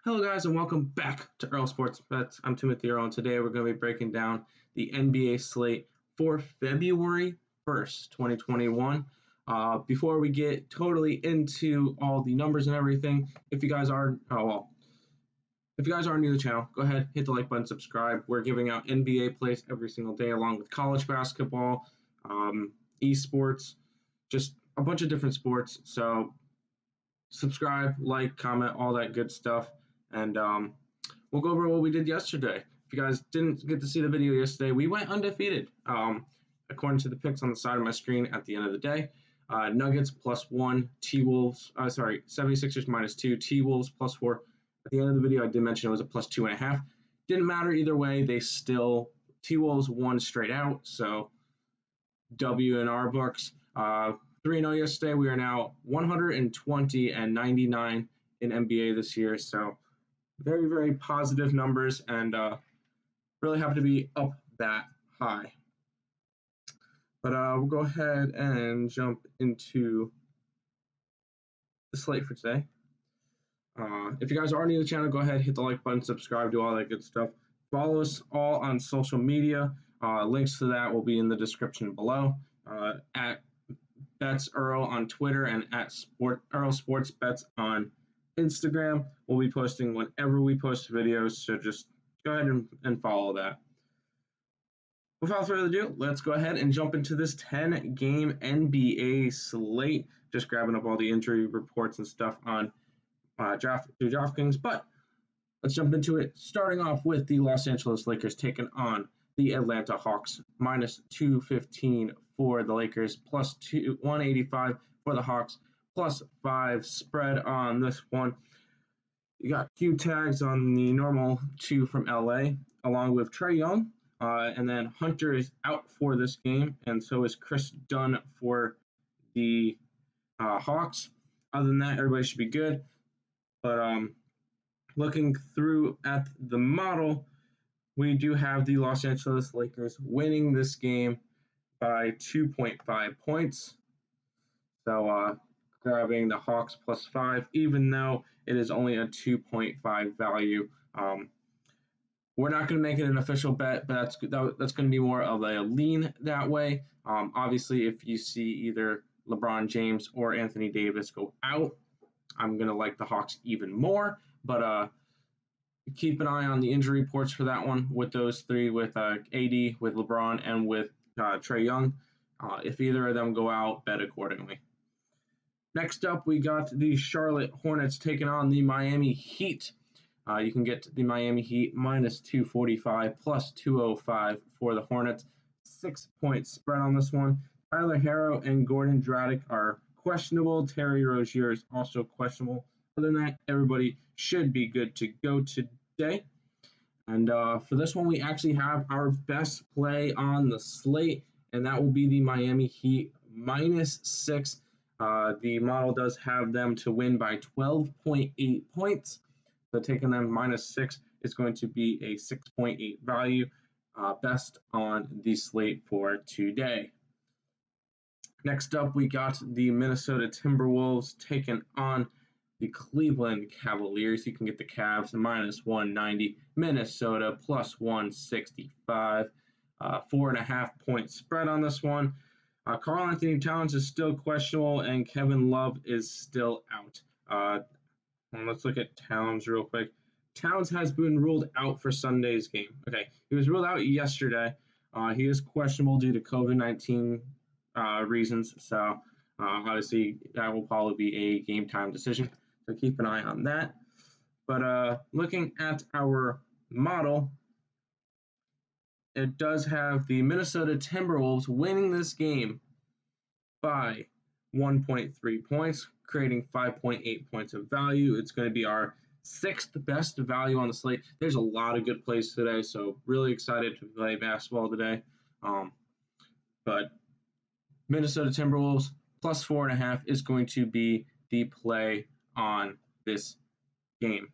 Hello, guys, and welcome back to Earl Sports Bets. I'm Timothy Earl, and today we're going to be breaking down the NBA slate for February 1st, 2021. Before we get totally into all the numbers and everything, if you guys are new to the channel, go ahead, hit the like button, subscribe. We're giving out NBA plays every single day, along with college basketball, esports, just a bunch of different sports. So subscribe, like, comment, all that good stuff. And we'll go over what we did yesterday. If you guys didn't get to see the video yesterday, we went undefeated, according to the picks on the side of my screen at the end of the day. Nuggets +1, 76ers -2, T-Wolves +4. At the end of the video, I did mention it was a +2.5. Didn't matter either way. T-Wolves won straight out, so W in our books. 3-0 yesterday. We are now 120 and 99 in NBA this year, so very, very positive numbers, and really happy to be up that high. But we'll go ahead and jump into the slate for today. If you guys are new to the channel, go ahead, hit the like button, subscribe, do all that good stuff. Follow us all on social media. Links to that will be in the description below. At Bets Earl on Twitter and at Earl Sports Bets on Instagram. We'll be posting whenever we post videos, so just go ahead and follow that. Without further ado, let's go ahead and jump into this 10-game NBA slate. Just grabbing up all the injury reports and stuff on DraftKings, but let's jump into it. Starting off with the Los Angeles Lakers taking on the Atlanta Hawks, -215 for the Lakers, +185 for the Hawks, +5 spread on this one. You got Q tags on the normal 2 from LA, along with Trae Young, and then Hunter is out for this game, and so is Chris Dunn for the Hawks. Other than that, everybody should be good. But looking through at the model, we do have the Los Angeles Lakers winning this game by 2.5 points. So grabbing the Hawks +5, even though it is only a 2.5 value. We're not going to make it an official bet, but that's going to be more of a lean that way. Obviously, if you see either LeBron James or Anthony Davis go out, I'm going to like the Hawks even more. But keep an eye on the injury reports for that one with those three, with AD, with LeBron, and with Trae Young. If either of them go out, bet accordingly. Next up, we got the Charlotte Hornets taking on the Miami Heat. You can get the Miami Heat -245, +205 for the Hornets. 6-point spread on this one. Tyler Herro and Gordon Dragic are questionable. Terry Rozier is also questionable. Other than that, everybody should be good to go today. And for this one, we actually have our best play on the slate, and that will be the Miami Heat -6. The model does have them to win by 12.8 points. So taking them -6 is going to be a 6.8 value, best on the slate for today. Next up, we got the Minnesota Timberwolves taking on the Cleveland Cavaliers. You can get the Cavs -190, Minnesota +165, 4.5-point spread on this one. Karl Anthony Towns is still questionable, and Kevin Love is still out. Let's look at Towns real quick. Towns has been ruled out for Sunday's game. Okay, he was ruled out yesterday. He is questionable due to COVID-19 reasons, so obviously that will probably be a game time decision. So keep an eye on that. But looking at our model, it does have the Minnesota Timberwolves winning this game by 1.3 points, creating 5.8 points of value. It's going to be our 6th best value on the slate. There's a lot of good plays today, so really excited to play basketball today. But Minnesota Timberwolves +4.5 is going to be the play on this game.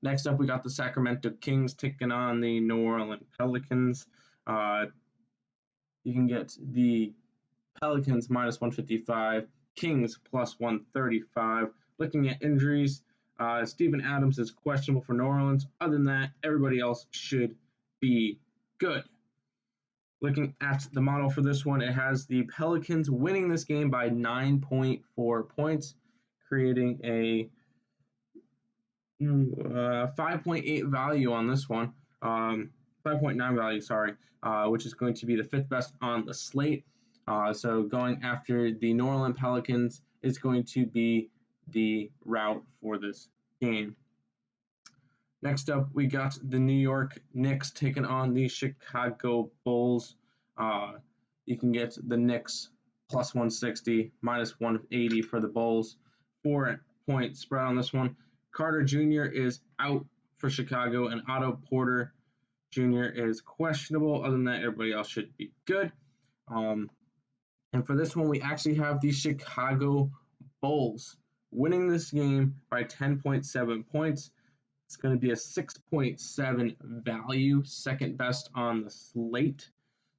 Next up, we got the Sacramento Kings taking on the New Orleans Pelicans. You can get the Pelicans -155, Kings +135. Looking at injuries, Steven Adams is questionable for New Orleans. Other than that, everybody else should be good. Looking at the model for this one, it has the Pelicans winning this game by 9.4 points, creating a 5.8 value on this one. 5.9 value, sorry, which is going to be the fifth best on the slate. So going after the New Orleans Pelicans is going to be the route for this game. Next up, we got the New York Knicks taking on the Chicago Bulls. You can get the Knicks plus 160, minus 180 for the Bulls. 4-point spread on this one. Carter Jr. is out for Chicago, and Otto Porter Jr. is questionable. Other than that, everybody else should be good. And for this one, we actually have the Chicago Bulls winning this game by 10.7 points. It's going to be a 6.7 value, second best on the slate.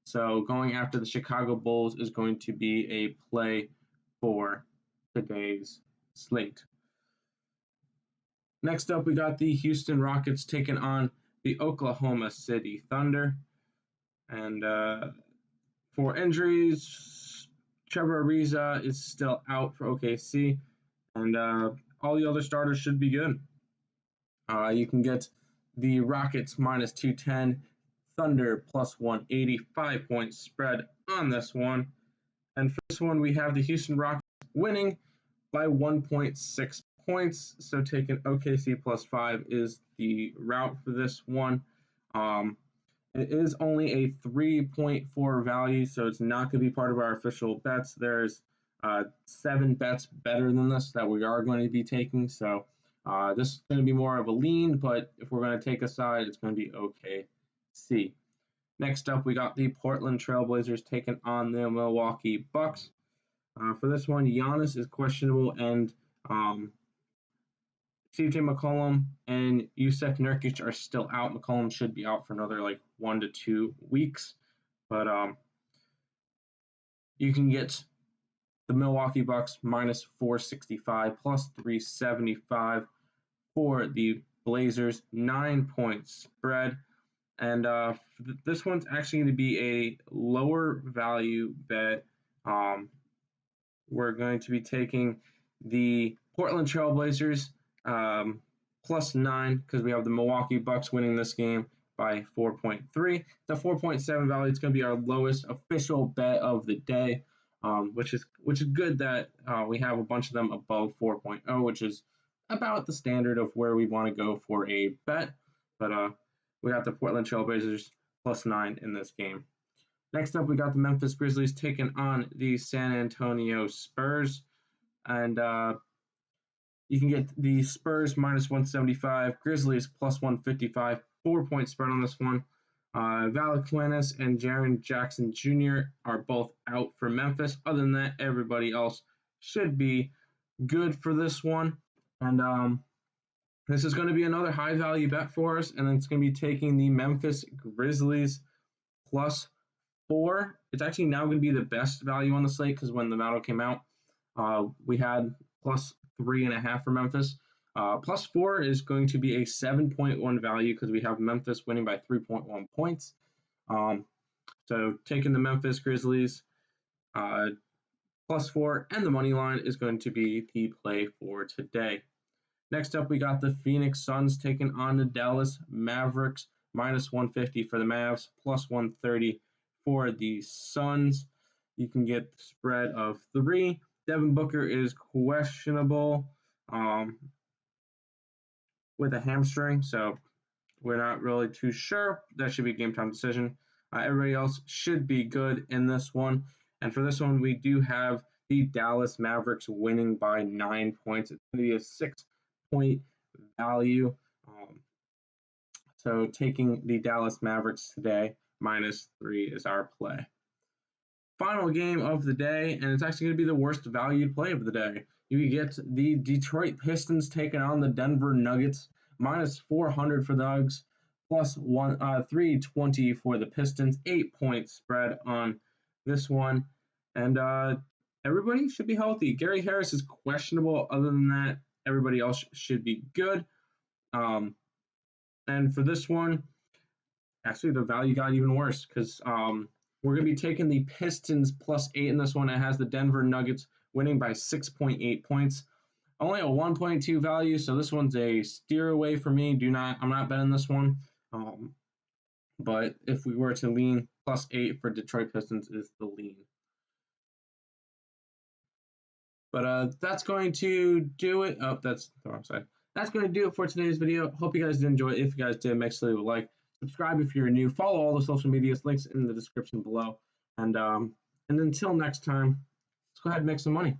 So going after the Chicago Bulls is going to be a play for today's slate. Next up, we got the Houston Rockets taking on the Oklahoma City Thunder. And for injuries, Trevor Ariza is still out for OKC. And all the other starters should be good. You can get the Rockets minus 210, Thunder plus 180, 5-point spread on this one. And for this one, we have the Houston Rockets winning by 1.6 points. So taking OKC plus 5 is the route for this one. It is only a 3.4 value, so it's not going to be part of our official bets. There's 7 bets better than this that we are going to be taking. So this is going to be more of a lean, but if we're going to take a side, it's going to be OKC. Next up, we got the Portland Trailblazers taking on the Milwaukee Bucks. For this one, Giannis is questionable, and CJ McCollum and Jusuf Nurkic are still out. McCollum should be out for another 1 to 2 weeks, but you can get the Milwaukee Bucks minus 465 plus 375 for the Blazers, 9-point spread. And this one's actually going to be a lower value bet. We're going to be taking the Portland Trailblazers plus 9 because we have the Milwaukee Bucks winning this game by 4.3. The 4.7 value is going to be our lowest official bet of the day. Which is good that we have a bunch of them above 4.0, which is about the standard of where we want to go for a bet. But we got the Portland Trailblazers plus 9 in this game. Next up, we got the Memphis Grizzlies taking on the San Antonio Spurs. And you can get the Spurs minus 175, Grizzlies plus 155, 4-point spread on this one. Valanciunas and Jaren Jackson Jr. are both out for Memphis. Other than that, everybody else should be good for this one. And this is going to be another high-value bet for us, and it's going to be taking the Memphis Grizzlies plus 4. It's actually now going to be the best value on the slate because when the model came out, we had plus 3.5 for Memphis. Plus 4 is going to be a 7.1 value because we have Memphis winning by 3.1 points. So taking the Memphis Grizzlies plus 4 and the money line is going to be the play for today. Next up, we got the Phoenix Suns taking on the Dallas Mavericks, minus 150 for the Mavs, plus 130 for the Suns. You can get the spread of 3. Devin Booker is questionable with a hamstring, so we're not really too sure. That should be a game time decision. Everybody else should be good in this one. And for this one, we do have the Dallas Mavericks winning by 9 points. It's going to be a 6-point value. So taking the Dallas Mavericks today, minus 3 is our play. Final game of the day, and it's actually going to be the worst valued play of the day. You get the Detroit Pistons taking on the Denver Nuggets, minus 400 for the Nugs, plus 320 for the Pistons, 8-point spread on this one. And everybody should be healthy. Gary Harris is questionable. Other than that, everybody else should be good. And for this one, actually the value got even worse because we're going to be taking the Pistons +8 in this one. It has the Denver Nuggets winning by 6.8 points. Only a 1.2 value, so this one's a steer away for me. I'm not betting this one. But if we were to lean +8 for Detroit Pistons is the lean. But that's going to do it. Oh, that's the wrong side. That's going to do it for today's video. Hope you guys did enjoy it. If you guys did, make sure to leave a like. Subscribe if you're new. Follow all the social medias. Links in the description below. And until next time, let's go ahead and make some money.